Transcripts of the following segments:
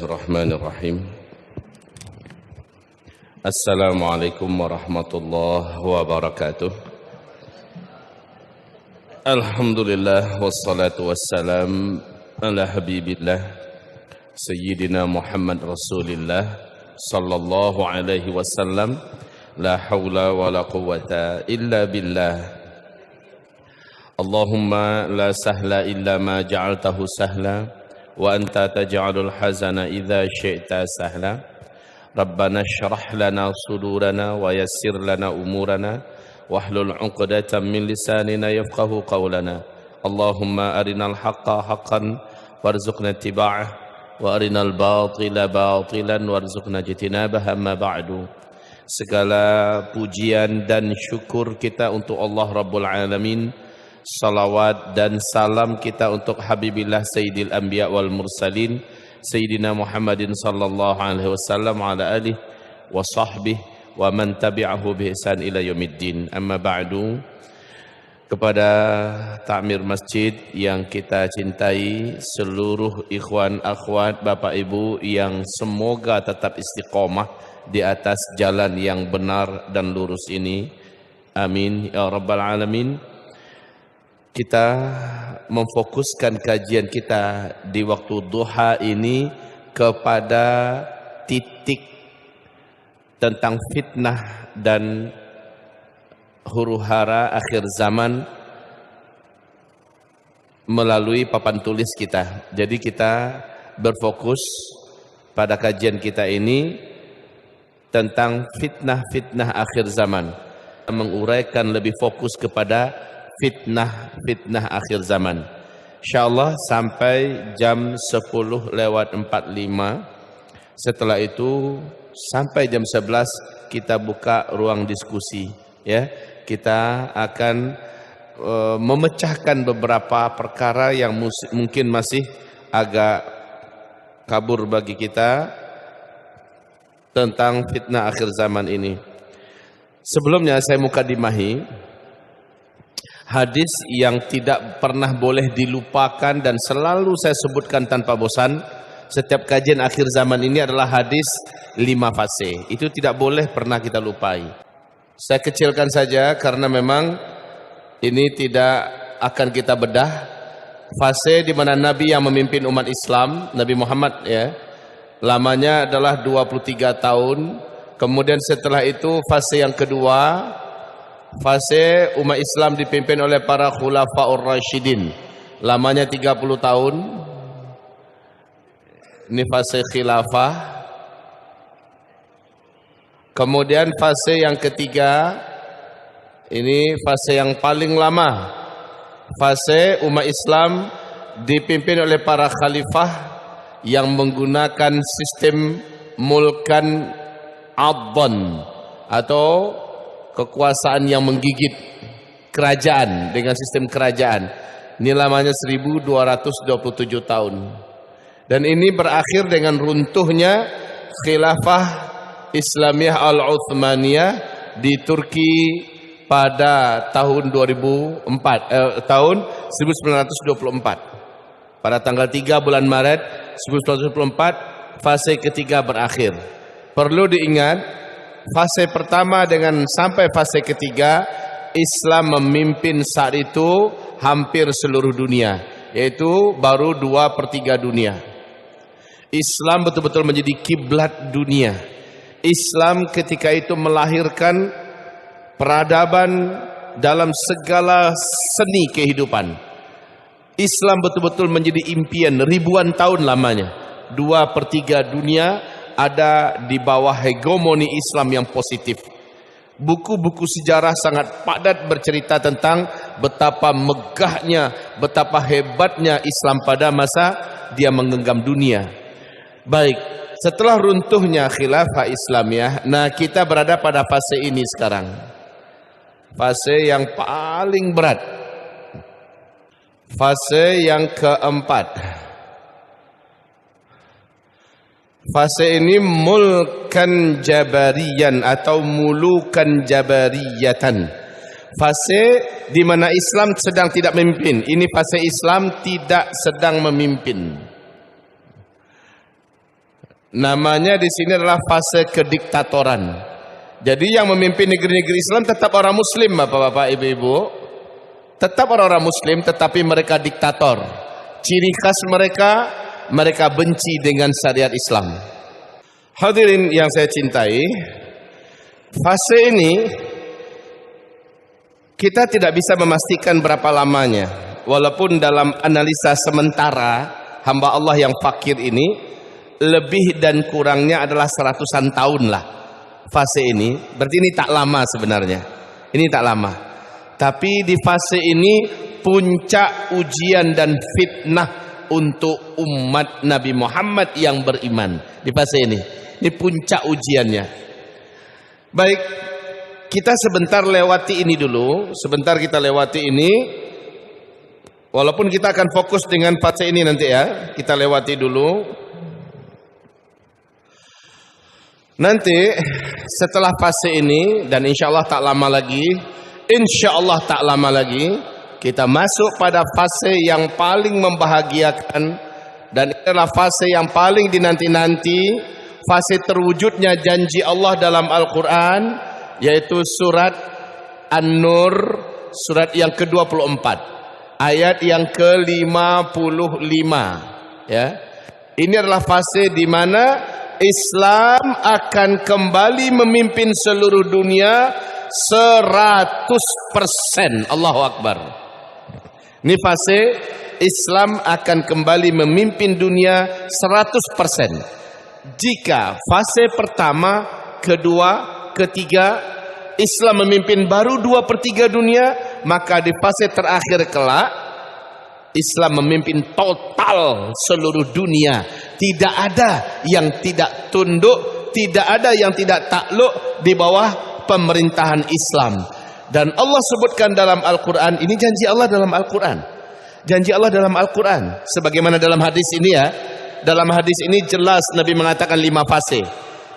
Bismillahirrahmanirrahim. Assalamualaikum warahmatullahi wabarakatuh. Alhamdulillah wassalatu wassalam ala habibillah Sayyidina Muhammad Rasulillah sallallahu alaihi wasallam. La hawla wa la quwwata illa billah. Allahumma la sahla illa ma ja'altahu sahla wa anta taj'alul hazana idza syi'ta sahla. Rabbana shrah lana sudurana wa yassir lana umurana wahlul 'uqdatam min lisanina yafqahu qawlana. Allahumma arinal haqqa haqqan warzuqna ittiba'ah wa arinal batila batilan warzuqna ijtinabaha. Amma ba'du. Segala pujian dan syukur kita untuk Allah Rabbul Alamin. Salawat dan salam kita untuk Habibillah Sayyidil Anbiya wal Mursalin Sayyidina Muhammadin sallallahu alaihi wasallam ala alihi wa sahbihi wa man tabi'ahu bi ihsan ila yaumiddin. Amma ba'du. Kepada takmir masjid yang kita cintai, seluruh ikhwan akhwat Bapak Ibu yang semoga tetap istiqomah di atas jalan yang benar dan lurus ini. Amin ya rabbal alamin. Kita memfokuskan kajian kita di waktu duha ini kepada titik tentang fitnah dan huru-hara akhir zaman melalui papan tulis kita. Jadi kita berfokus pada kajian kita ini tentang fitnah-fitnah akhir zaman, menguraikan lebih fokus kepada fitnah akhir zaman. InsyaAllah sampai jam 10:45. Setelah itu sampai jam 11 kita buka ruang diskusi. Ya, kita akan memecahkan beberapa perkara yang mungkin masih agak kabur bagi kita tentang fitnah akhir zaman ini. Sebelumnya saya mukadimahi hadis yang tidak pernah boleh dilupakan dan selalu saya sebutkan tanpa bosan setiap kajian akhir zaman ini adalah hadis 5 fase. Itu tidak boleh pernah kita lupai. Saya kecilkan saja karena memang ini tidak akan kita bedah. Fase di mana Nabi yang memimpin umat Islam, Nabi Muhammad ya, lamanya adalah 23 tahun. Kemudian setelah itu fase yang kedua, fase umat Islam dipimpin oleh para khulafaur rasyidin, lamanya 30 tahun. Ini fase khilafah. Kemudian fase yang ketiga, ini fase yang paling lama, fase umat Islam dipimpin oleh para khalifah yang menggunakan sistem mulkan adhan atau kekuasaan yang menggigit kerajaan dengan sistem kerajaan. Ini lamanya 1227 tahun. Dan ini berakhir dengan runtuhnya khilafah Islamiyah Al-Uthmaniyah di Turki pada tahun 1924. Pada tanggal 3 bulan Maret 1924 fase ketiga berakhir. Perlu diingat, fase pertama dengan sampai fase ketiga Islam memimpin saat itu hampir seluruh dunia, yaitu baru 2/3 dunia. Islam betul-betul menjadi kiblat dunia. Islam ketika itu melahirkan peradaban dalam segala seni kehidupan. Islam betul-betul menjadi impian ribuan tahun lamanya. 2/3 dunia ada di bawah hegemoni Islam yang positif. Buku-buku sejarah sangat padat bercerita tentang betapa megahnya, betapa hebatnya Islam pada masa dia menggenggam dunia. Baik, setelah runtuhnya khilafah Islamiyah, nah kita berada pada fase ini sekarang. Fase yang paling berat. Fase yang keempat. Fase ini mulkan jabariyan atau mulukan jabariyatan. Fase di mana Islam sedang tidak memimpin. Ini fase Islam tidak sedang memimpin. Namanya di sini adalah fase kediktatoran. Jadi yang memimpin negeri-negeri Islam tetap orang Muslim, bapak-bapak, ibu-ibu. Tetap orang-orang Muslim, tetapi mereka diktator. Ciri khas mereka benci dengan syariat Islam. Hadirin yang saya cintai, fase ini kita tidak bisa memastikan berapa lamanya. Walaupun dalam analisa sementara hamba Allah yang fakir ini lebih dan kurangnya adalah 100-an tahun lah fase ini. Berarti ini tak lama sebenarnya. Ini tak lama. Tapi di fase ini puncak ujian dan fitnah untuk umat Nabi Muhammad yang beriman. Di fase ini puncak ujiannya. Baik, kita sebentar lewati ini dulu. Sebentar kita lewati ini. Walaupun kita akan fokus dengan fase ini nanti ya. Kita lewati dulu. Nanti setelah fase ini dan insya Allah tak lama lagi kita masuk pada fase yang paling membahagiakan, dan inilah fase yang paling dinanti-nanti, fase terwujudnya janji Allah dalam Al-Quran, yaitu surat An-Nur, surat yang ke-24, ayat yang ke-55 ya. Ini adalah fase di mana Islam akan kembali memimpin seluruh dunia 100%. Allahu Akbar. Ini fase Islam akan kembali memimpin dunia 100%. Jika fase pertama, kedua, ketiga Islam memimpin baru 2/3 dunia, maka di fase terakhir kelak Islam memimpin total seluruh dunia. Tidak ada yang tidak tunduk, tidak ada yang tidak takluk di bawah pemerintahan Islam. Dan Allah sebutkan dalam Al-Quran, ini janji Allah dalam Al-Quran. Janji Allah dalam Al-Quran. Sebagaimana dalam hadis ini ya. Dalam hadis ini jelas Nabi mengatakan 5 fase.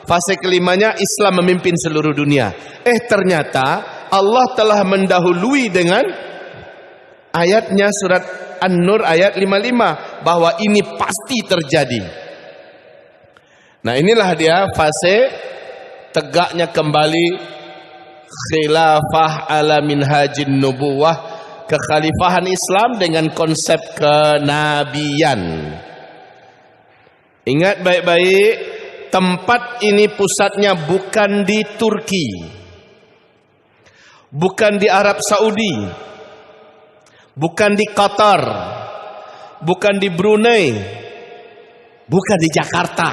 Fase kelimanya Islam memimpin seluruh dunia. Ternyata Allah telah mendahului dengan ayatnya surat An-Nur ayat 55 bahwa ini pasti terjadi. Nah, inilah dia fase tegaknya kembali khilafah ala minhajin nubuwah, kekhalifahan Islam dengan konsep kenabian. Ingat baik-baik, tempat ini pusatnya bukan di Turki, bukan di Arab Saudi, bukan di Qatar, bukan di Brunei, bukan di Jakarta,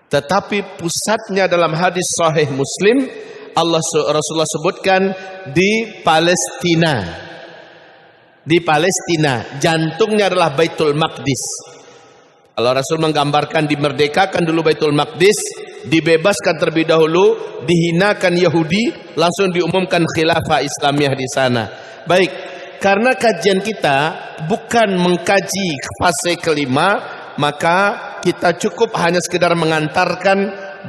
tetapi pusatnya dalam hadis Sahih Muslim, Rasulullah sebutkan di Palestina. Di Palestina, jantungnya adalah Baitul Maqdis. Kalau Rasul menggambarkan dimerdekakan dulu Baitul Maqdis, dibebaskan terlebih dahulu, dihinakan Yahudi, langsung diumumkan khilafah Islamiyah di sana. Baik, karena kajian kita bukan mengkaji fase kelima, maka kita cukup hanya sekedar mengantarkan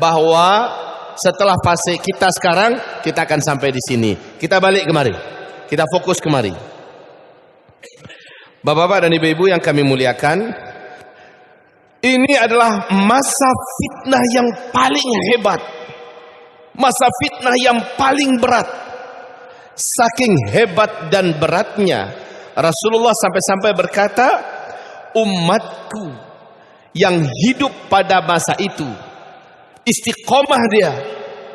bahwa setelah fase kita sekarang, kita akan sampai di sini. Kita balik kemari, kita fokus kemari. Bapak-bapak dan ibu-ibu yang kami muliakan, ini adalah masa fitnah yang paling hebat, masa fitnah yang paling berat. Saking hebat dan beratnya, Rasulullah sampai-sampai berkata, umatku yang hidup pada masa itu, istiqomah dia,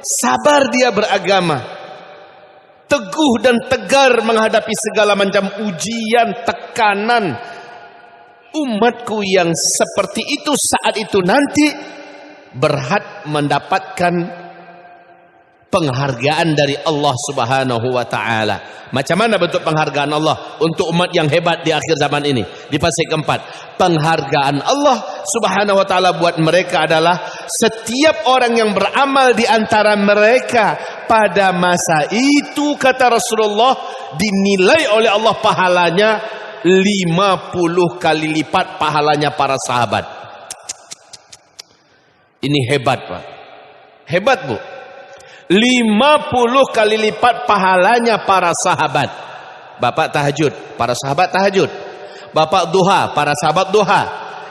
sabar dia beragama, teguh dan tegar menghadapi segala macam ujian, tekanan. Umatku yang seperti itu saat itu nanti berhak mendapatkan penghargaan dari Allah Subhanahu wa ta'ala. Macam mana bentuk penghargaan Allah untuk umat yang hebat di akhir zaman ini? Di fase keempat, penghargaan Allah Subhanahu wa ta'ala buat mereka adalah setiap orang yang beramal di antara mereka pada masa itu, kata Rasulullah, dinilai oleh Allah pahalanya 50 kali lipat pahalanya para sahabat. Ini hebat, Pak. Hebat, Bu. 50 kali lipat pahalanya para sahabat. Bapak tahajud, para sahabat tahajud. Bapak duha, para sahabat duha.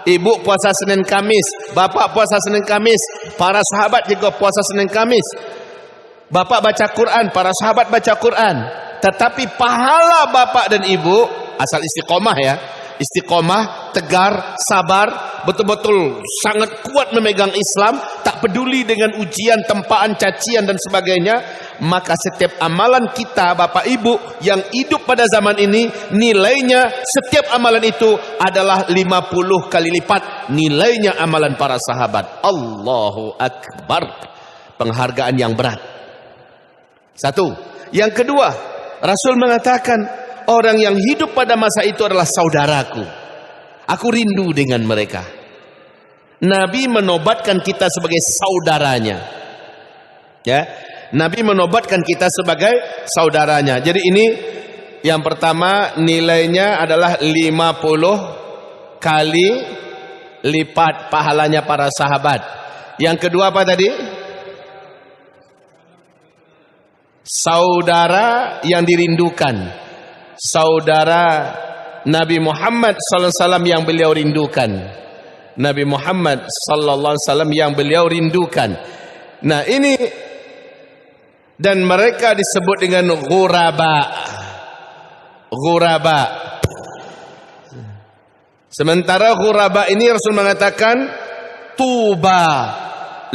ibu puasa Senin Kamis, bapak puasa Senin Kamis, para sahabat juga puasa Senin Kamis. Bapak baca Quran, para sahabat baca Quran. Tetapi pahala bapak dan ibu asal istiqomah ya, istiqomah, tegar, sabar, betul-betul sangat kuat memegang Islam, tak peduli dengan ujian, tempaan, cacian dan sebagainya, maka setiap amalan kita bapak ibu yang hidup pada zaman ini, nilainya setiap amalan itu adalah 50 kali lipat nilainya amalan para sahabat. Allahu Akbar. Penghargaan yang berat. Satu. Yang kedua, Rasul mengatakan orang yang hidup pada masa itu adalah saudaraku. Aku rindu dengan mereka. Nabi menobatkan kita sebagai saudaranya. Ya, Nabi menobatkan kita sebagai saudaranya. Jadi ini yang pertama nilainya adalah 50 kali lipat pahalanya para sahabat. Yang kedua apa tadi? Saudara yang dirindukan. Saudara Nabi Muhammad sallallahu alaihi wasallam yang beliau rindukan. Nabi Muhammad sallallahu alaihi wasallam yang beliau rindukan. Nah, ini dan mereka disebut dengan ghuraba. Ghuraba. Sementara ghuraba ini Rasul mengatakan tuba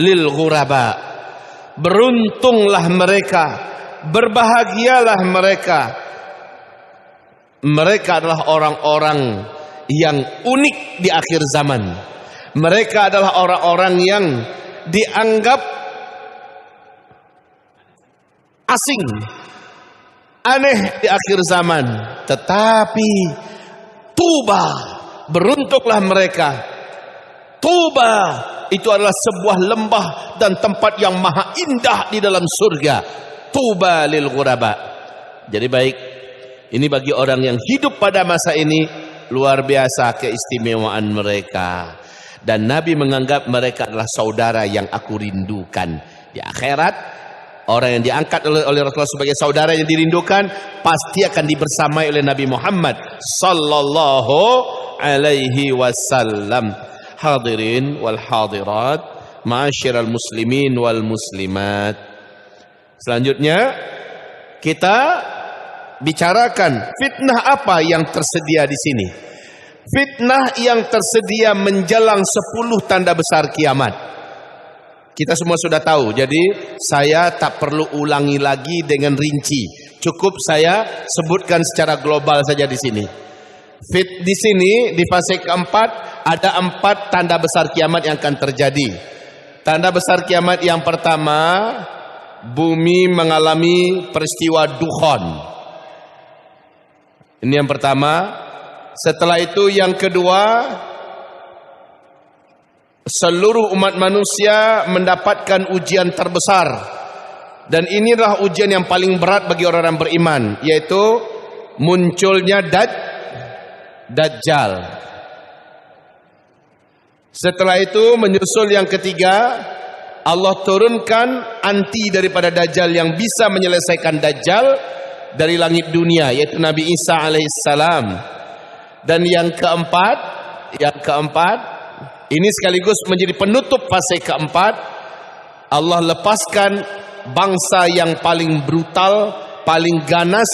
lil ghuraba. Beruntunglah mereka, berbahagialah mereka. Mereka adalah orang-orang yang unik di akhir zaman. Mereka adalah orang-orang yang dianggap asing, aneh di akhir zaman. Tetapi tuba, beruntunglah mereka. Tuba itu adalah sebuah lembah dan tempat yang maha indah di dalam surga. Tuba lil ghuraba. Jadi baik, ini bagi orang yang hidup pada masa ini, luar biasa keistimewaan mereka. Dan Nabi menganggap mereka adalah saudara yang aku rindukan. Di akhirat, orang yang diangkat oleh Rasulullah sebagai saudara yang dirindukan, pasti akan dibersamai oleh Nabi Muhammad sallallahu alaihi wasallam. Hadirin wal hadirat, ma'asyiral muslimin wal muslimat. Selanjutnya kita bicarakan fitnah apa yang tersedia di sini. Fitnah yang tersedia menjelang 10 tanda besar kiamat. Kita semua sudah tahu, jadi saya tak perlu ulangi lagi dengan rinci. Cukup saya sebutkan secara global saja di sini. Di sini di fase keempat ada 4 tanda besar kiamat yang akan terjadi. Tanda besar kiamat yang pertama, bumi mengalami peristiwa dukhon. Ini yang pertama. Setelah itu yang kedua, seluruh umat manusia mendapatkan ujian terbesar. Dan inilah ujian yang paling berat bagi orang-orang beriman, yaitu munculnya Dajjal. Setelah itu menyusul yang ketiga, Allah turunkan anti daripada Dajjal yang bisa menyelesaikan Dajjal dari langit dunia, yaitu Nabi Isa alaihissalam. Dan yang keempat, ini sekaligus menjadi penutup fase keempat, Allah lepaskan bangsa yang paling brutal, paling ganas,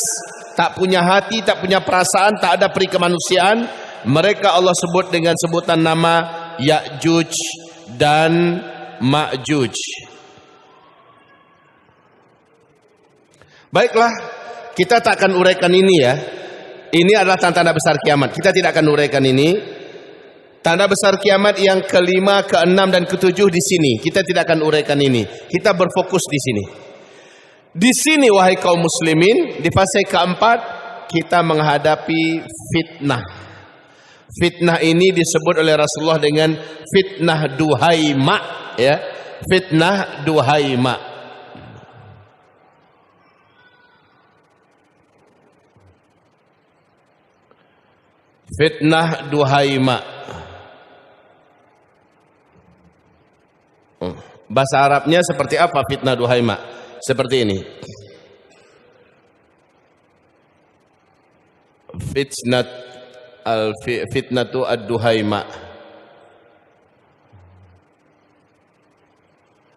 tak punya hati, tak punya perasaan, tak ada peri kemanusiaan. Mereka Allah sebut dengan sebutan nama Ya'juj dan Ma'juj. Baiklah, kita tak akan uraikan ini ya. Ini adalah tanda besar kiamat. Kita tidak akan uraikan ini. Tanda besar kiamat yang kelima, keenam dan ketujuh di sini. Kita tidak akan uraikan ini. Kita berfokus di sini. Di sini wahai kaum muslimin, di fase keempat kita menghadapi fitnah. Fitnah ini disebut oleh Rasulullah dengan fitnah duhaima, ya. Fitnah duhaima. Fitnah duhaima. Bahasa Arabnya seperti apa fitnah duhaima? Seperti ini. Fitnatu ad-duhaima.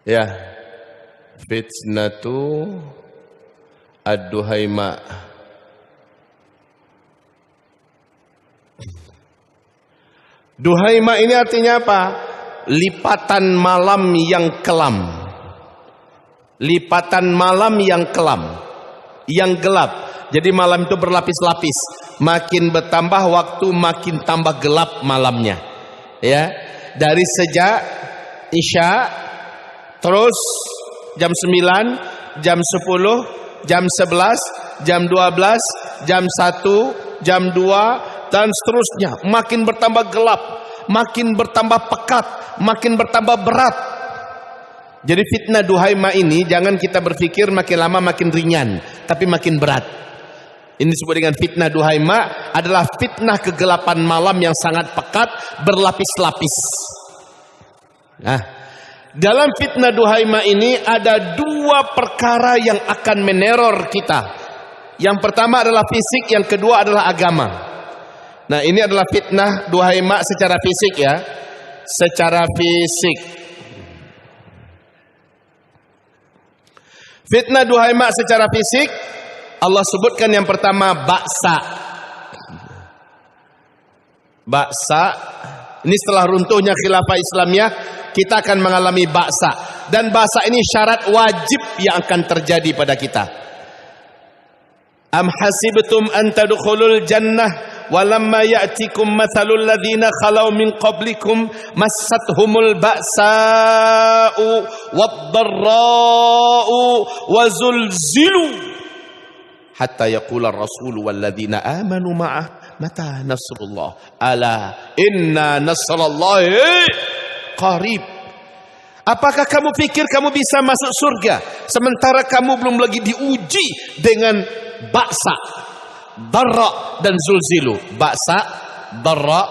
Ya, fitnatu ad-duhaima. Duhaima ini artinya apa? Lipatan malam yang kelam. Lipatan malam yang kelam, yang gelap. Jadi malam itu berlapis-lapis. Makin bertambah waktu, makin tambah gelap malamnya. Ya, dari sejak Isya, terus jam 9, jam 10, jam 11, jam 12, jam 1, jam 2, dan seterusnya. Makin bertambah gelap, makin bertambah pekat, makin bertambah berat. Jadi fitnah duhaima ini jangan kita berpikir makin lama makin ringan, tapi makin berat. Ini disebut dengan fitnah duhaima, adalah fitnah kegelapan malam yang sangat pekat, berlapis-lapis. Nah, dalam fitnah duhaima ini ada dua perkara yang akan meneror kita. Yang pertama adalah fisik, yang kedua adalah agama. Nah, ini adalah fitnah duhaima secara fisik ya. Secara fisik. Fitnah duhaima secara fisik, Allah sebutkan yang pertama ba'sa. Ba'sa, ini setelah runtuhnya khilafah Islamiyah, kita akan mengalami ba'sa. Dan ba'sa ini syarat wajib yang akan terjadi pada kita. Am hasibtum an tadkhulul jannah walamma ya'tikum mathalul ladzina khalau min qablikum massathumul ba'sa'u wad-dharra'u wazulzilu hatta yaqula ar-rasulu wal ladzina amanu ma'ah mata nasrullah ala inna nasrallahi qarib. Apakah kamu pikir kamu bisa masuk surga sementara kamu belum lagi diuji dengan ba'sa, darra dan zulzilu? Ba'sa, darra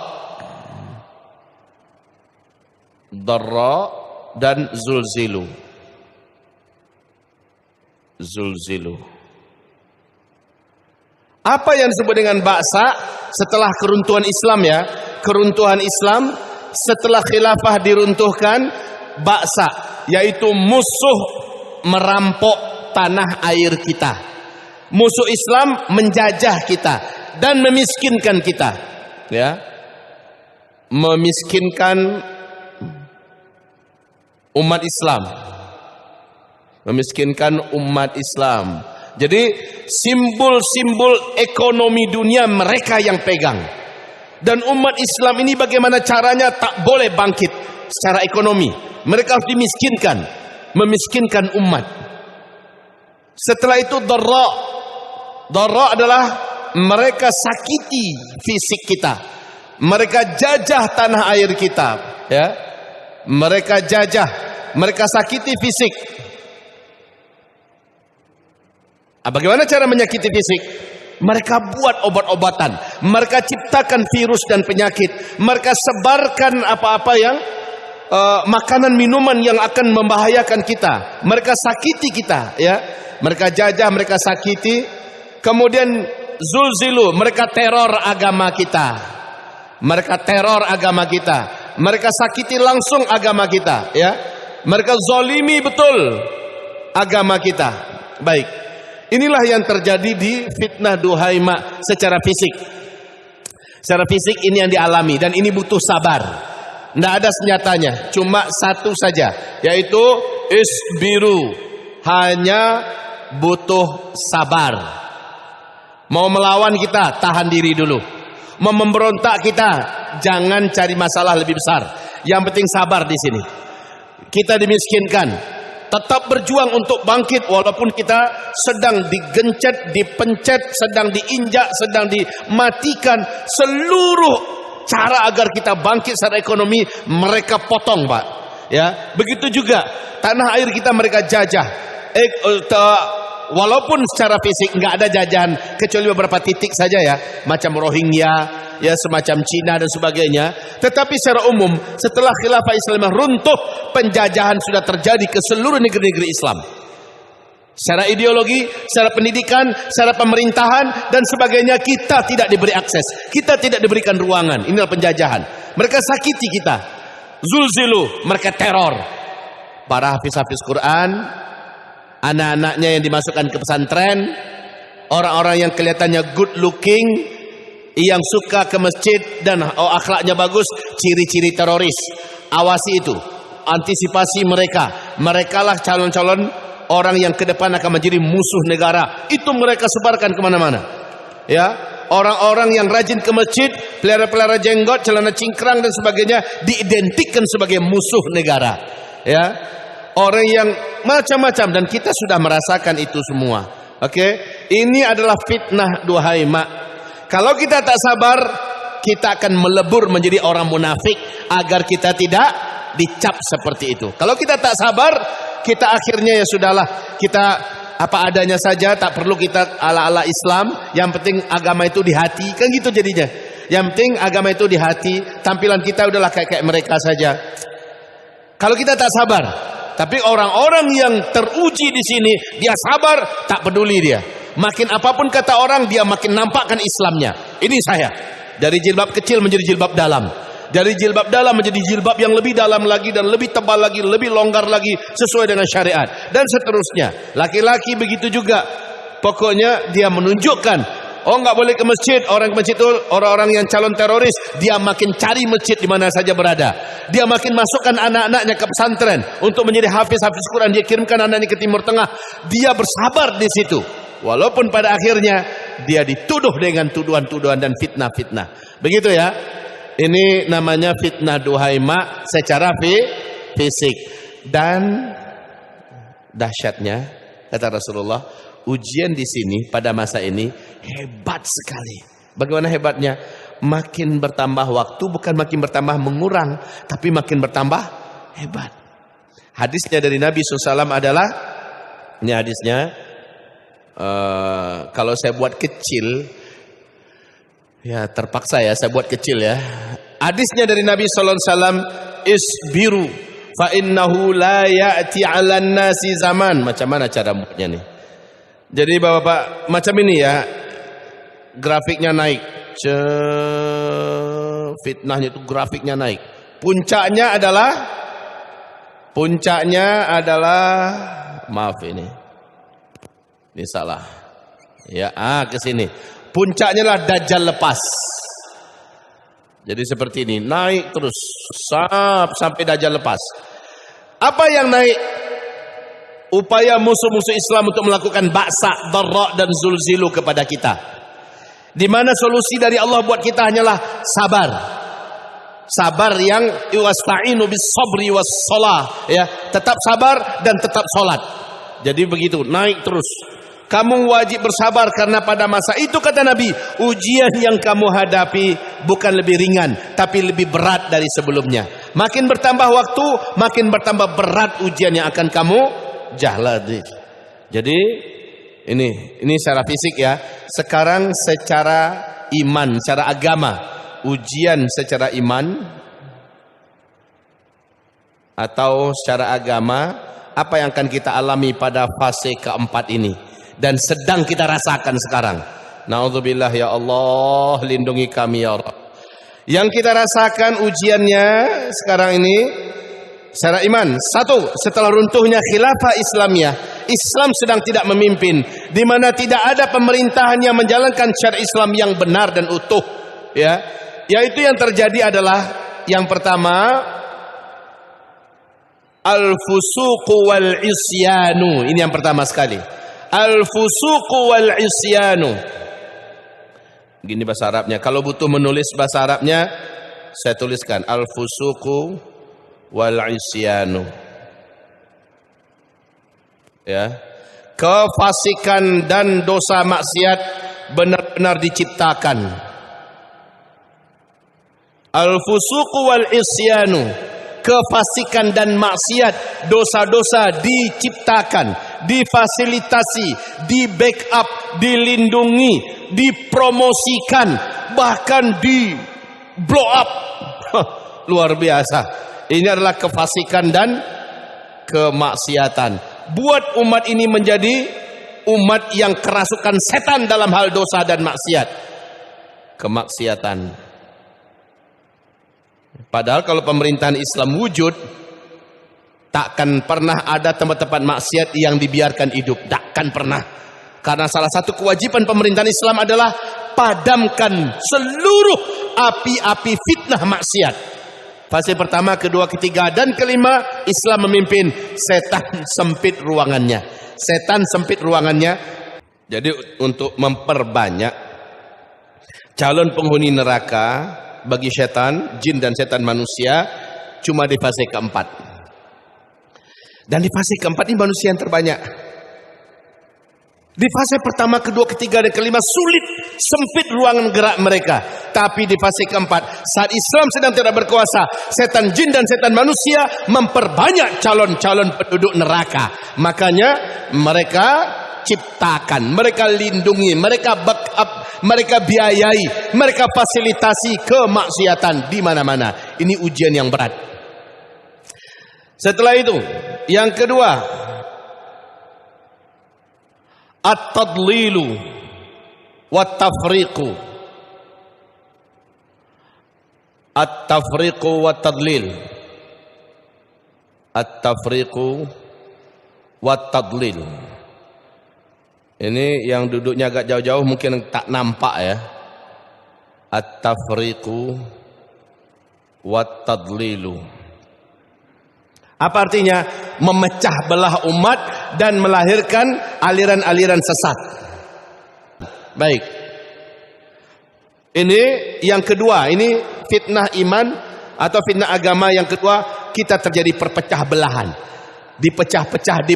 dan zulzilu. Zulzilu. Apa yang disebut dengan ba'sa setelah keruntuhan Islam ya? Keruntuhan Islam setelah khilafah diruntuhkan, ba'sa yaitu musuh merampok tanah air kita. Musuh Islam menjajah kita dan memiskinkan kita, ya, memiskinkan umat Islam, memiskinkan umat Islam. Jadi simbol-simbol ekonomi dunia mereka yang pegang, dan umat Islam ini bagaimana caranya tak boleh bangkit secara ekonomi. Mereka harus dimiskinkan, memiskinkan umat. Setelah itu darra. Darra adalah mereka sakiti fisik kita, mereka jajah tanah air kita, ya. Mereka jajah, mereka sakiti fisik. Bagaimana cara menyakiti fisik? Mereka buat obat-obatan, mereka ciptakan virus dan penyakit, mereka sebarkan apa-apa yang makanan minuman yang akan membahayakan kita. Mereka sakiti kita, ya. Mereka jajah, mereka sakiti. Kemudian zulzilu, mereka teror agama kita. Mereka teror agama kita. Mereka sakiti langsung agama kita, ya. Mereka zalimi betul agama kita. Baik. Inilah yang terjadi di fitnah duhaima secara fisik. Secara fisik ini yang dialami dan ini butuh sabar. Tidak ada senjatanya, cuma satu saja, yaitu isbiru. Hanya butuh sabar. Mau melawan kita, tahan diri dulu. Mau memberontak kita, jangan cari masalah lebih besar. Yang penting sabar di sini. Kita dimiskinkan, tetap berjuang untuk bangkit walaupun kita sedang digencet, dipencet, sedang diinjak, sedang dimatikan. Seluruh cara agar kita bangkit secara ekonomi mereka potong, Pak. Ya, begitu juga tanah air kita mereka jajah. Walaupun secara fisik nggak ada jajahan kecuali beberapa titik saja ya, macam Rohingya, ya semacam Cina dan sebagainya. Tetapi secara umum setelah khilafah Islam runtuh, penjajahan sudah terjadi ke seluruh negeri-negeri Islam. Secara ideologi, secara pendidikan, secara pemerintahan dan sebagainya kita tidak diberi akses, kita tidak diberikan ruangan. Inilah penjajahan. Mereka sakiti kita. Zulzilu, mereka teror. para hafiz-hafiz Quran, anak-anaknya yang dimasukkan ke pesantren, orang-orang yang kelihatannya good looking, yang suka ke masjid dan akhlaknya bagus, ciri-ciri teroris. Awasi itu, antisipasi mereka. Merekalah calon-calon orang yang ke depan akan menjadi musuh negara. Itu mereka sebarkan kemana-mana. Ya, orang-orang yang rajin ke masjid, pelihara-pelihara jenggot, celana cingkrang dan sebagainya, diidentikan sebagai musuh negara. Ya, orang yang macam-macam, dan kita sudah merasakan itu semua. Oke, ini adalah fitnah, duhai mak. Kalau kita tak sabar, kita akan melebur menjadi orang munafik agar kita tidak dicap seperti itu. Kalau kita tak sabar, kita akhirnya ya sudahlah, kita apa adanya saja, tak perlu kita ala-ala Islam. Yang penting agama itu di hati, kan gitu jadinya. Yang penting agama itu di hati, tampilan kita udahlah kayak mereka saja. Kalau kita tak sabar, tapi orang-orang yang teruji di sini, dia sabar, tak peduli dia. Makin apapun kata orang, dia makin nampakkan Islamnya. Ini saya, dari jilbab kecil menjadi jilbab dalam, dari jilbab dalam menjadi jilbab yang lebih dalam lagi dan lebih tebal lagi, lebih longgar lagi sesuai dengan syariat, dan seterusnya. Laki-laki begitu juga. Pokoknya dia menunjukkan, oh nggak boleh ke masjid. Orang ke masjid itu orang-orang yang calon teroris. Dia makin cari masjid di mana saja berada. Dia makin masukkan anak-anaknya ke pesantren untuk menjadi hafiz-hafiz Quran. Dia kirimkan anaknya ke Timur Tengah. Dia bersabar di situ. Walaupun pada akhirnya dia dituduh dengan tuduhan-tuduhan dan fitnah-fitnah. Begitu ya. Ini namanya fitnah, duhai mak, secara fisik. Dan dahsyatnya, kata Rasulullah, ujian di sini pada masa ini hebat sekali. Bagaimana hebatnya? Makin bertambah waktu, bukan makin bertambah mengurang, tapi makin bertambah hebat. Hadisnya dari Nabi SAW adalah, ini hadisnya, kalau saya buat kecil, ya terpaksa ya saya buat kecil ya. Hadisnya dari Nabi SAW, isbiru fa innahu la ya'ti 'alan nasi zaman. Macam mana cara buatnya nih? Jadi Bapak, macam ini ya, grafiknya naik, fitnahnya itu grafiknya naik. Puncaknya adalah, maaf ini salah. Ya, ke sini. Puncaknya lah Dajjal lepas. Jadi seperti ini, naik terus sampai Dajjal lepas. Apa yang naik? Upaya musuh-musuh Islam untuk melakukan ba'sa, darra dan zulzilu kepada kita. Di mana solusi dari Allah buat kita hanyalah sabar. Sabar yang wasta'inu bis sabri was shalah, ya, tetap sabar dan tetap salat. Jadi begitu, naik terus. Kamu wajib bersabar karena pada masa itu, kata Nabi, ujian yang kamu hadapi bukan lebih ringan tapi lebih berat dari sebelumnya. Makin bertambah waktu, makin bertambah berat ujian yang akan kamu jalani. Jadi ini secara fisik ya. Sekarang secara iman, secara agama, ujian secara iman atau secara agama, apa yang akan kita alami pada fase keempat ini dan sedang kita rasakan sekarang. Na'udzubillah, ya Allah, lindungi kami ya Allah. Yang kita rasakan ujiannya sekarang ini secara iman. Satu, setelah runtuhnya khilafah Islamiyah, Islam sedang tidak memimpin, di mana tidak ada pemerintahan yang menjalankan syariat Islam yang benar dan utuh. Ya, yaitu yang terjadi adalah yang pertama, al-fusuqu wal isyanu. Ini yang pertama sekali. Al-fusuqu wal isyanu. Gini bahasa Arabnya. Kalau butuh menulis bahasa Arabnya, saya tuliskan al-fusuqu wal isyanu. Ya. Kefasikan dan dosa maksiat benar-benar diciptakan. Al-fusuqu wal isyanu, kefasikan dan maksiat, dosa-dosa diciptakan, difasilitasi, di backup, dilindungi, dipromosikan, bahkan di blow up. Luar biasa. Ini adalah kefasikan dan kemaksiatan. Buat umat ini menjadi umat yang kerasukan setan dalam hal dosa dan maksiat, kemaksiatan. Padahal kalau pemerintahan Islam wujud, Takkan pernah ada tempat-tempat maksiat yang dibiarkan hidup. Takkan pernah. Karena salah satu kewajiban pemerintahan Islam adalah padamkan seluruh api-api fitnah maksiat. Fase pertama, kedua, ketiga, dan kelima, Islam memimpin. Setan sempit ruangannya. Setan sempit ruangannya. Jadi untuk memperbanyak calon penghuni neraka bagi setan, jin dan setan manusia cuma di fase keempat. Dan di fase keempat ini manusia yang terbanyak. Di fase pertama, kedua, ketiga, dan kelima sulit, sempit ruangan gerak mereka. Tapi di fase keempat, saat Islam sedang tidak berkuasa, setan jin dan setan manusia memperbanyak calon-calon penduduk neraka. Makanya mereka ciptakan, mereka lindungi, mereka backup, mereka biayai, mereka fasilitasi kemaksiatan di mana-mana. Ini ujian yang berat. Setelah itu, yang kedua, at-tadlilu wat-tafriqu. At-tafriqu wat-tadlil. At-tafriqu wat-tadlil. Ini yang duduknya agak jauh-jauh mungkin tak nampak ya. At-tafriqu wat-tadlilu. Apa artinya? Memecah belah umat dan melahirkan aliran-aliran sesat. Baik. Ini yang kedua, ini fitnah iman atau fitnah agama yang kedua, kita terjadi perpecah belahan. Dipecah-pecah,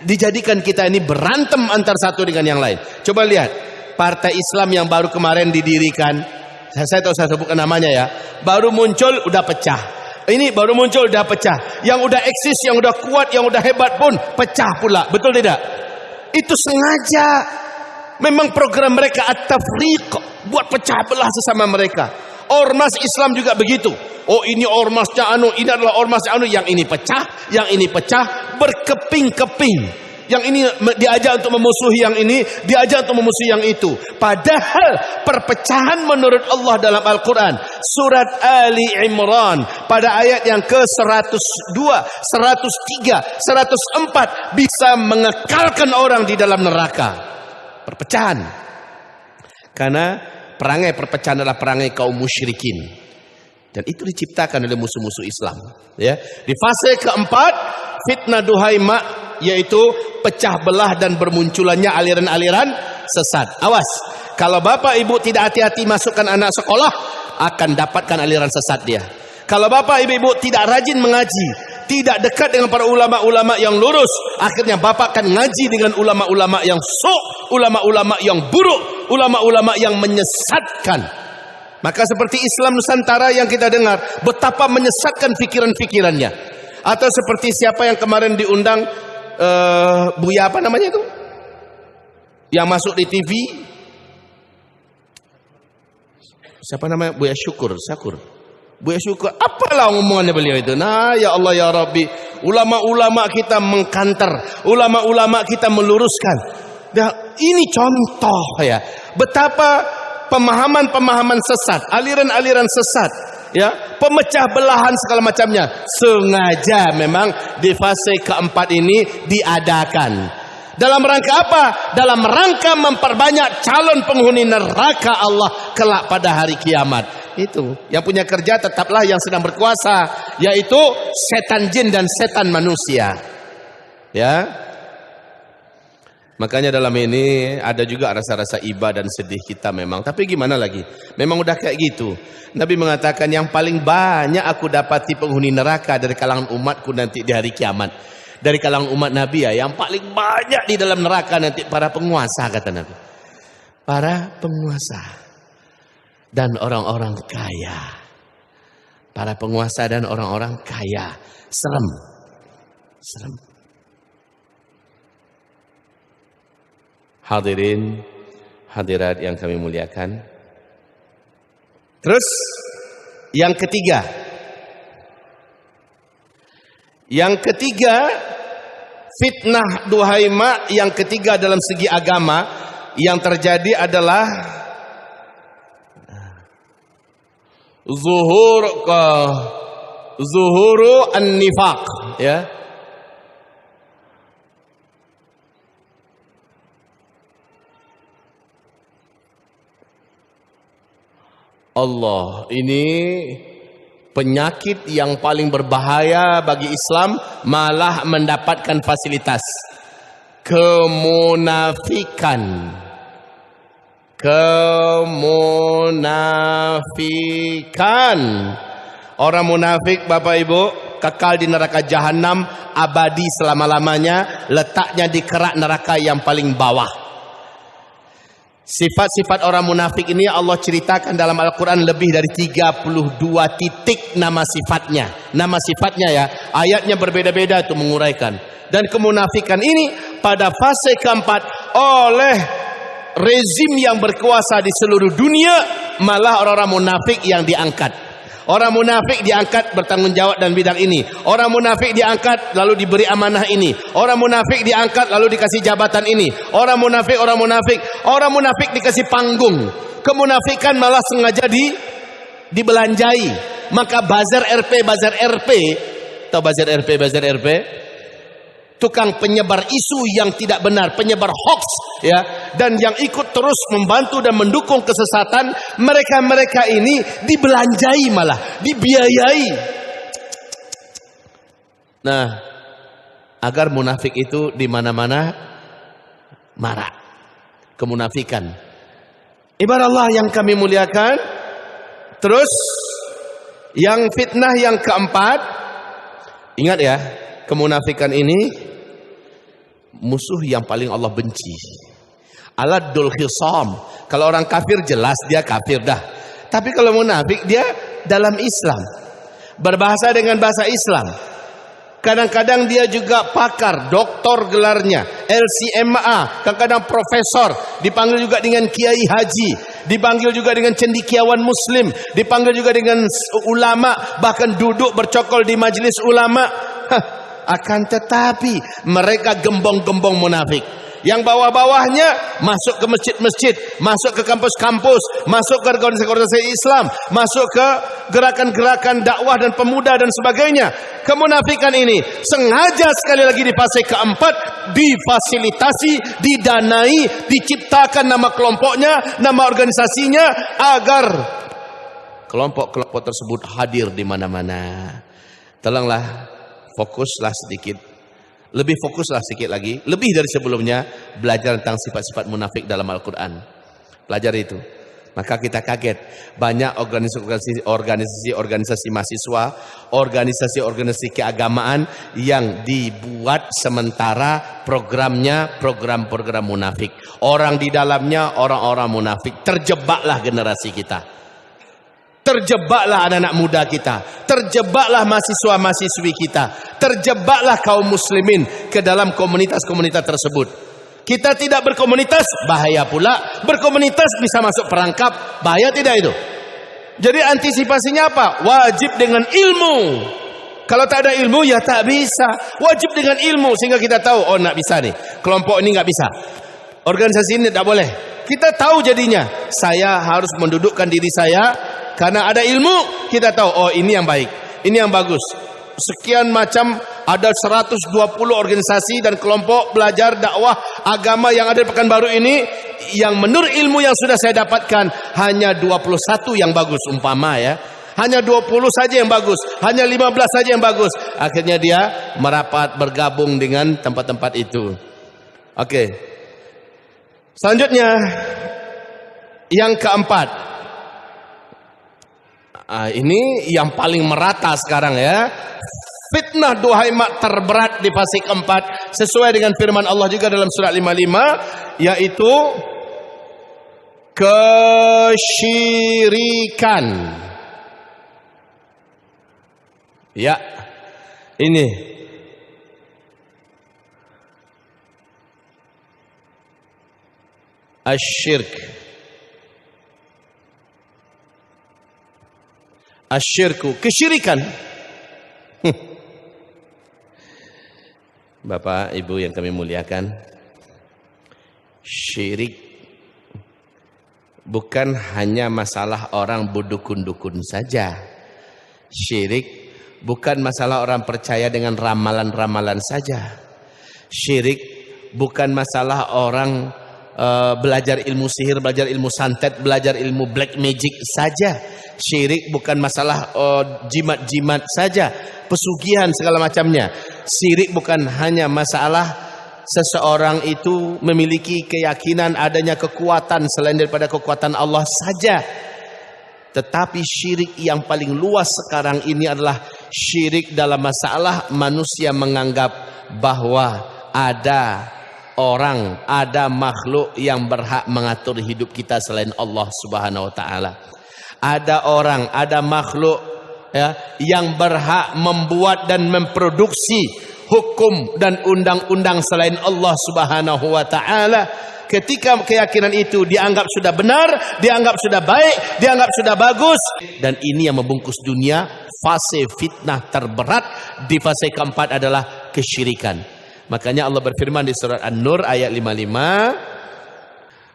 dijadikan kita ini berantem antar satu dengan yang lain. Coba lihat, partai Islam yang baru kemarin didirikan, saya tahu saya sebutkan namanya ya, baru muncul udah pecah. Ini baru muncul udah pecah. Yang udah eksis, yang udah kuat, yang udah hebat pun pecah pula. Betul tidak? Itu sengaja. Memang program mereka at-tafriq, buat pecah belah sesama mereka. Ormas Islam juga begitu. Oh ini ormasnya anu, ini adalah ormasnya anu, yang ini pecah, yang ini pecah, berkeping-keping. Yang ini diajak untuk memusuhi yang ini, diajak untuk memusuhi yang itu. Padahal perpecahan menurut Allah dalam Al-Quran, surat Ali Imran pada ayat yang ke-102, 103, 104 bisa mengekalkan orang di dalam neraka. Perpecahan. Karena perangai perpecahan adalah perangai kaum musyrikin. Dan itu diciptakan oleh musuh-musuh Islam. Ya. Di fase keempat, fitnah duhaima, yaitu pecah belah dan bermunculannya aliran-aliran sesat. Awas, kalau bapak ibu tidak hati-hati masukkan anak sekolah, akan dapatkan aliran sesat dia. Kalau bapak ibu tidak rajin mengaji, tidak dekat dengan para ulama-ulama yang lurus, akhirnya bapak akan ngaji dengan ulama-ulama yang ulama-ulama yang buruk, ulama-ulama yang menyesatkan. Maka seperti Islam Nusantara yang kita dengar, betapa menyesatkan pikiran-pikirannya. Atau seperti siapa yang kemarin diundang, Buya apa namanya itu, yang masuk di TV, siapa namanya, Buya Syukur, Buya Syukur, apalah omongannya beliau itu. Nah ya Allah ya Rabbi, ulama-ulama kita mengkanter, ulama-ulama kita meluruskan. Nah, ini contoh ya, betapa pemahaman-pemahaman sesat, aliran-aliran sesat, ya, pemecah belahan segala macamnya sengaja memang di fase keempat ini diadakan. Dalam rangka apa? Dalam rangka memperbanyak calon penghuni neraka Allah kelak pada hari kiamat. Itu yang punya kerja tetaplah yang sedang berkuasa, yaitu setan jin dan setan manusia. Ya. Makanya dalam ini ada juga rasa-rasa iba dan sedih kita memang. Tapi gimana lagi? Memang udah kayak gitu. Nabi mengatakan yang paling banyak aku dapati penghuni neraka dari kalangan umatku nanti di hari kiamat. Dari kalangan umat Nabi ya, yang paling banyak di dalam neraka nanti para penguasa, kata Nabi. Para penguasa dan orang-orang kaya. Para penguasa dan orang-orang kaya. Serem. Serem. Hadirin, hadirat yang kami muliakan. Terus yang ketiga. Yang ketiga, fitnah duhaima yang ketiga dalam segi agama yang terjadi adalah zuhuru an-nifaq. ya. Allah, ini penyakit yang paling berbahaya bagi Islam, malah mendapatkan fasilitas. Kemunafikan. Kemunafikan. Orang munafik Bapak Ibu kekal di neraka jahanam abadi selama-lamanya, letaknya di kerak neraka yang paling bawah. Sifat-sifat orang munafik ini Allah ceritakan dalam Al-Quran lebih dari 32 titik nama sifatnya. Nama sifatnya ya, ayatnya berbeda-beda itu menguraikan. Dan kemunafikan ini pada fase keempat oleh rezim yang berkuasa di seluruh dunia, malah orang-orang munafik yang diangkat. Orang munafik diangkat bertanggung jawab dan bidang ini. Orang munafik diangkat lalu diberi amanah ini. Orang munafik diangkat lalu dikasih jabatan ini. Orang munafik dikasih panggung. Kemunafikan malah sengaja dibelanjai. Maka bazar RP, tahu bazar RP? Tukang penyebar isu yang tidak benar, penyebar hoax ya, dan yang ikut terus membantu dan mendukung kesesatan, mereka ini dibelanjai, malah dibiayai. Nah, agar munafik itu di mana-mana marak. Kemunafikan. Ibarat Allah yang kami muliakan. Terus yang fitnah yang keempat, ingat ya, kemunafikan ini musuh yang paling Allah benci. Aladul khisam. Kalau orang kafir jelas dia kafir dah. Tapi kalau munafik dia dalam Islam, berbahasa dengan bahasa Islam. Kadang-kadang dia juga pakar, doktor gelarnya, LCMA, kadang-kadang profesor, dipanggil juga dengan kiai haji, dipanggil juga dengan cendekiawan muslim, dipanggil juga dengan ulama, bahkan duduk bercokol di majelis ulama. Akan tetapi mereka gembong-gembong munafik. Yang bawah-bawahnya masuk ke masjid-masjid, masuk ke kampus-kampus, masuk ke organisasi Islam, masuk ke gerakan-gerakan dakwah dan pemuda dan sebagainya. Kemunafikan ini sengaja sekali lagi di fase keempat difasilitasi, didanai, diciptakan nama kelompoknya, nama organisasinya agar kelompok-kelompok tersebut hadir di mana-mana. Tolonglah fokuslah sedikit, lebih fokuslah sedikit lagi, lebih dari sebelumnya, belajar tentang sifat-sifat munafik dalam Al-Quran. Pelajari itu. Maka kita kaget, banyak organisasi mahasiswa, organisasi keagamaan yang dibuat sementara programnya program-program munafik. Orang di dalamnya orang-orang munafik. Terjebaklah generasi kita. Terjebaklah anak-anak muda kita, terjebaklah mahasiswa-mahasiswi kita, terjebaklah kaum muslimin ke dalam komunitas-komunitas tersebut. Kita tidak berkomunitas, bahaya pula. Berkomunitas bisa masuk perangkap, bahaya tidak itu? Jadi antisipasinya apa? Wajib dengan ilmu. Kalau tak ada ilmu ya tak bisa. Wajib dengan ilmu sehingga kita tahu, oh nak bisa nih, kelompok ini nggak bisa, organisasi ini tidak boleh. Kita tahu jadinya, saya harus mendudukkan diri saya. Karena ada ilmu, kita tahu, oh ini yang baik, ini yang bagus. Sekian macam, ada 120 organisasi dan kelompok belajar dakwah agama yang ada di Pekanbaru ini, yang menurut ilmu yang sudah saya dapatkan, hanya 21 yang bagus umpama ya. Hanya 20 saja yang bagus, hanya 15 saja yang bagus. Akhirnya dia merapat bergabung dengan tempat-tempat itu. Oke. Selanjutnya, yang keempat. Ini yang paling merata sekarang ya. Fitnah duhai mak terberat di fase keempat sesuai dengan firman Allah juga dalam surat 55, yaitu kesyirikan. Ya, ini asyirk. Asyirku, kesyirikan. Bapak, Ibu yang kami muliakan, syirik bukan hanya masalah orang berdukun-dukun saja. Syirik bukan masalah orang percaya dengan ramalan-ramalan saja. Syirik bukan masalah orang belajar ilmu sihir, belajar ilmu santet, belajar ilmu black magic saja. Syirik bukan masalah jimat-jimat saja, pesugihan segala macamnya. Syirik bukan hanya masalah seseorang itu memiliki keyakinan adanya kekuatan selain daripada kekuatan Allah saja. Tetapi syirik yang paling luas sekarang ini adalah syirik dalam masalah manusia menganggap bahwa ada orang, ada makhluk yang berhak mengatur hidup kita selain Allah Subhanahu wa taala. Ada orang, ada makhluk ya, yang berhak membuat dan memproduksi hukum dan undang-undang selain Allah Subhanahu wa taala. Ketika keyakinan itu dianggap sudah benar, dianggap sudah baik, dianggap sudah bagus, dan ini yang membungkus dunia, fase fitnah terberat di fase keempat adalah kesyirikan. Makanya Allah berfirman di surat An-Nur ayat 55,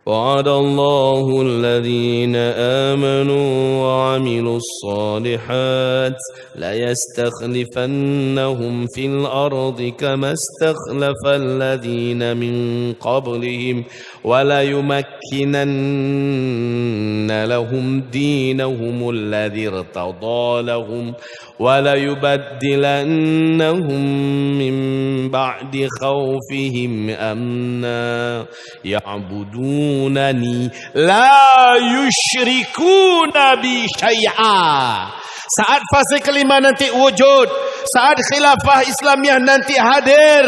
وعد الله الذين آمنوا وعملوا الصالحات ليستخلفنهم في الأرض كما استخلف الذين من قبلهم وليمكنن لهم دينهم الذي ارتضى لهم وليبدلنهم من بعد خوفهم أمنا يعبدونني لا يشركون بي شيئا. Saat fase kelima nanti wujud, saat khilafah Islamiyah nanti hadir,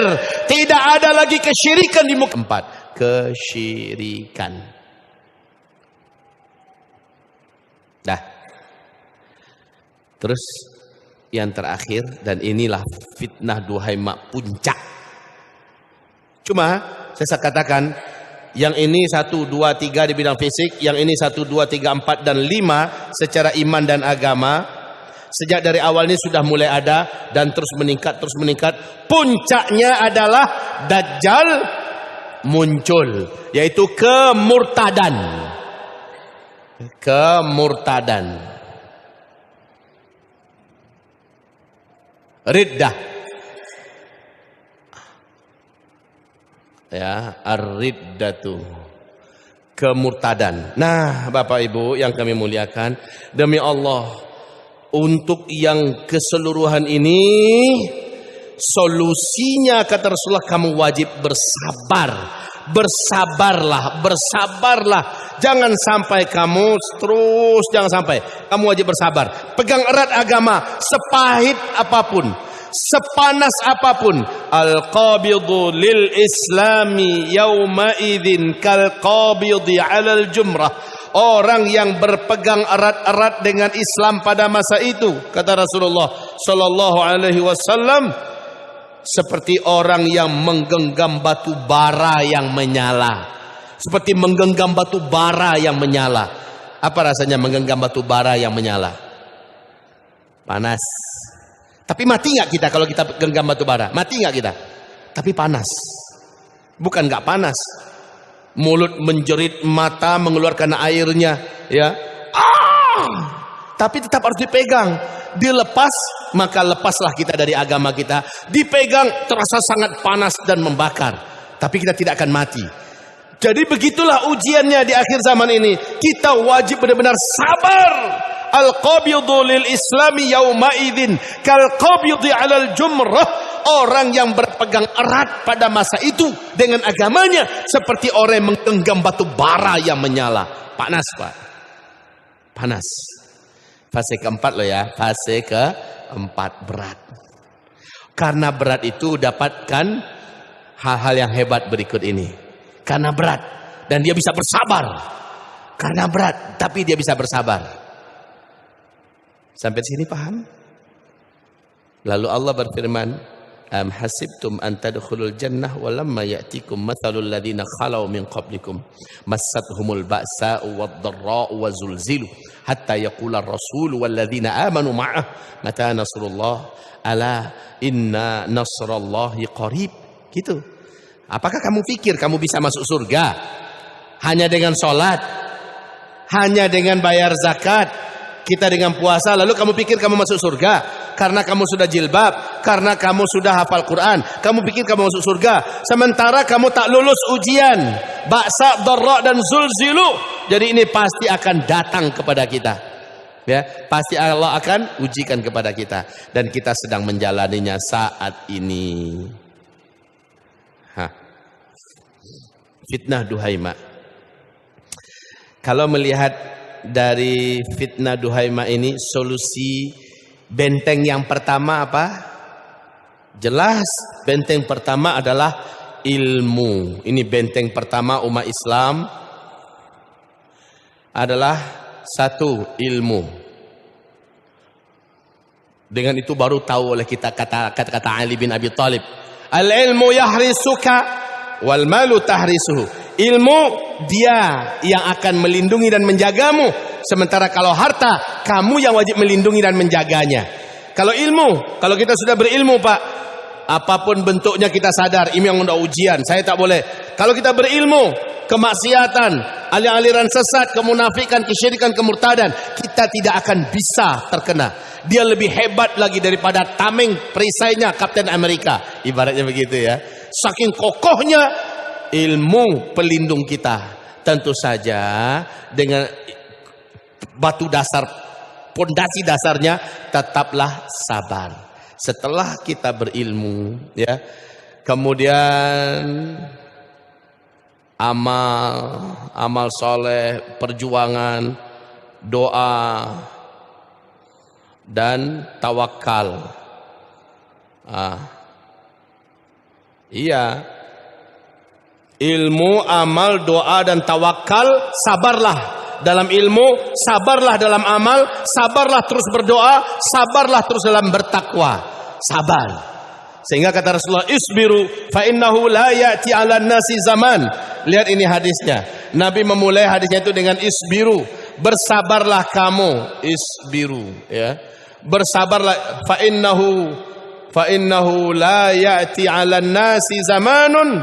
tidak ada lagi kesyirikan di muka. Empat, kesyirikan. Dah. Terus yang terakhir, dan inilah fitnah duhai mak puncak. Cuma saya katakan, yang ini 1, 2, 3 di bidang fisik, yang ini 1, 2, 3, 4 dan 5 secara iman dan agama. Sejak dari awal ini sudah mulai ada dan terus meningkat, terus meningkat. Puncaknya adalah Dajjal muncul, yaitu kemurtadan. Kemurtadan. Riddah. Ya, ar-riddatu. Kemurtadan. Nah, Bapak Ibu yang kami muliakan, demi Allah, untuk yang keseluruhan ini, solusinya kata Rasulullah, kamu wajib bersabar. Bersabarlah, bersabarlah. Jangan sampai kamu terus, jangan sampai. Kamu wajib bersabar. Pegang erat agama, sepahit apapun, sepanas apapun. Al-qabidu lil islami yawma idzin kal qabidi 'alal jumrah. Orang yang berpegang erat-erat dengan Islam pada masa itu, kata Rasulullah sallallahu alaihi wasallam, seperti orang yang menggenggam batu bara yang menyala. Seperti menggenggam batu bara yang menyala. Apa rasanya menggenggam batu bara yang menyala? Panas. Tapi mati nggak kita kalau kita genggam batu bara? Mati nggak kita? Tapi panas. Bukan nggak panas. Mulut menjerit, mata mengeluarkan airnya, ya. Tapi tetap harus dipegang. Dilepas, maka lepaslah kita dari agama kita. Dipegang terasa sangat panas dan membakar, tapi kita tidak akan mati. Jadi begitulah ujiannya di akhir zaman ini. Kita wajib benar-benar sabar. Al-qabidu lil islami yawma idzin kal qabidi 'alal jumrah. Orang yang berpegang erat pada masa itu dengan agamanya seperti orang yang menggenggam batu bara yang menyala. Panas, Pak. Panas. Fase keempat loh ya. Fase keempat berat. Karena berat itu dapatkan hal-hal yang hebat berikut ini. Karena berat. Dan dia bisa bersabar. Karena berat. Tapi dia bisa bersabar. Sampai sini paham? Lalu Allah berfirman, Am hasibtum an tadkhulul jannah walamma ya'tikum mathalul ladzina khalau min qablikum massathumul ba'sa'u wad-dharra'u wazulzilu hatta yaqula ar-rasul wal ladzina amanu ma'ah mata nasrullah ala inna nasrallahi qarib. Gitu. Apakah kamu pikir kamu bisa masuk surga hanya dengan sholat, hanya dengan bayar zakat, kita dengan puasa, lalu kamu pikir kamu masuk surga? karena kamu sudah jilbab, karena kamu sudah hafal Quran, kamu pikir kamu masuk surga, sementara kamu tak lulus ujian ba'sa, dharra dan zulzilu. Jadi ini pasti akan datang kepada kita, ya, pasti Allah akan ujikan kepada kita, dan kita sedang menjalaninya saat ini. Fitnah Duhaimah. Kalau melihat dari fitnah Duhaimah ini, solusi benteng yang pertama apa? Jelas, benteng pertama adalah ilmu. Ini benteng pertama umat Islam adalah satu, ilmu. Dengan itu baru tahu oleh kita kata-kata Ali bin Abi Thalib, al-ilmu yahrisuka wal malu tahrisuhu. Ilmu dia yang akan melindungi dan menjagamu, sementara kalau harta kamu yang wajib melindungi dan menjaganya. Kalau ilmu, kalau kita sudah berilmu Pak, apapun bentuknya kita sadar ini yang udah ujian, saya tak boleh. Kalau kita berilmu, kemaksiatan, aliran sesat, kemunafikan, kesyirikan, kemurtadan, kita tidak akan bisa terkena. Dia lebih hebat lagi daripada tameng perisainya Kapten Amerika, ibaratnya begitu ya. Saking kokohnya ilmu pelindung kita. Tentu saja dengan batu dasar, pondasi dasarnya tetaplah sabar. Setelah kita berilmu, ya, kemudian amal soleh, perjuangan, doa, dan tawakal. Iya, ilmu, amal, doa, dan tawakal. Sabarlah dalam ilmu, sabarlah dalam amal, sabarlah terus berdoa, sabarlah terus dalam bertakwa. Sabar. Sehingga kata Rasulullah, isbiru fa innahu la ya'ti 'alan nasi zaman. Lihat ini hadisnya. Nabi memulai hadisnya itu dengan isbiru, bersabarlah kamu, isbiru, ya. Bersabarlah, fa innahu la ya'ti 'alan nasi zamanun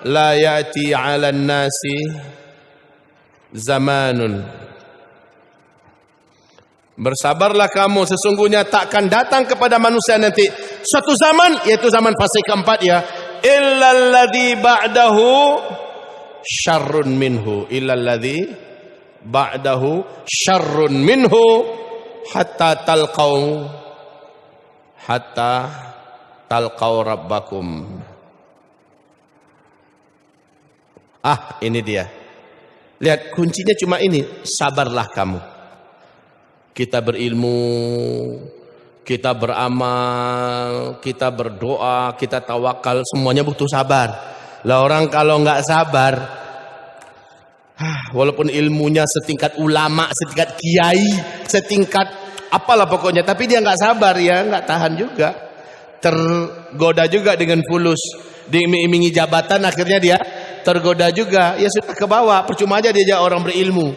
la ya'ti 'alan nasi zamanun. Bersabarlah kamu, sesungguhnya takkan datang kepada manusia nanti suatu zaman, yaitu zaman fase keempat, ya, illalladzi ba'dahu syarrun minhu, illalladzi ba'dahu syarrun minhu hatta talqau rabbakum. Ini dia. Lihat, kuncinya cuma ini, sabarlah kamu. Kita berilmu, kita beramal, kita berdoa, kita tawakal, semuanya butuh sabar. Lah orang kalau nggak sabar, walaupun ilmunya setingkat ulama, setingkat kiai, setingkat apalah pokoknya, tapi dia nggak sabar, ya nggak tahan juga. Tergoda juga dengan fulus, diiming-imingi jabatan, akhirnya dia tergoda juga, ya sudah ke bawah, percuma aja dia orang berilmu.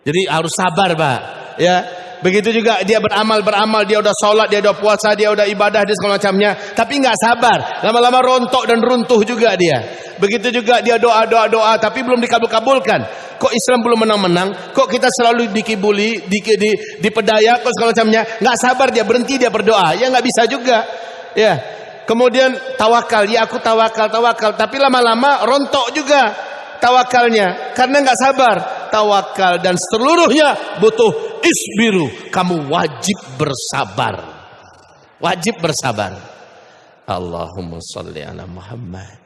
Jadi harus sabar Pak, ya. Begitu juga dia beramal, dia udah sholat, dia udah puasa, dia udah ibadah, dia segala macamnya, tapi nggak sabar, lama-lama rontok dan runtuh juga dia. Begitu juga dia doa, tapi belum dikabul-kabulkan. Kok Islam belum menang-menang? Kok kita selalu dikibuli, dipedaya, kok segala macamnya? Nggak sabar dia, berhenti dia berdoa, ya nggak bisa juga, ya. Kemudian tawakal, ya aku tawakal, tapi lama-lama rontok juga tawakalnya karena nggak sabar. Tawakal dan seluruhnya butuh isbiru, kamu wajib bersabar, wajib bersabar. Allahumma sholli ala Muhammad.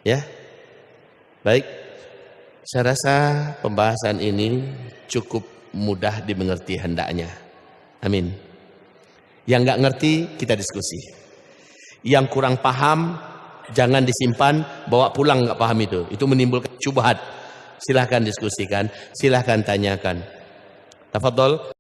Ya, baik. Saya rasa pembahasan ini cukup mudah dimengerti hendaknya. Amin. Yang nggak ngerti kita diskusi. Yang kurang paham jangan disimpan, bawa pulang nggak paham itu menimbulkan syubhat. Silahkan diskusikan, silahkan tanyakan. Tafadhol.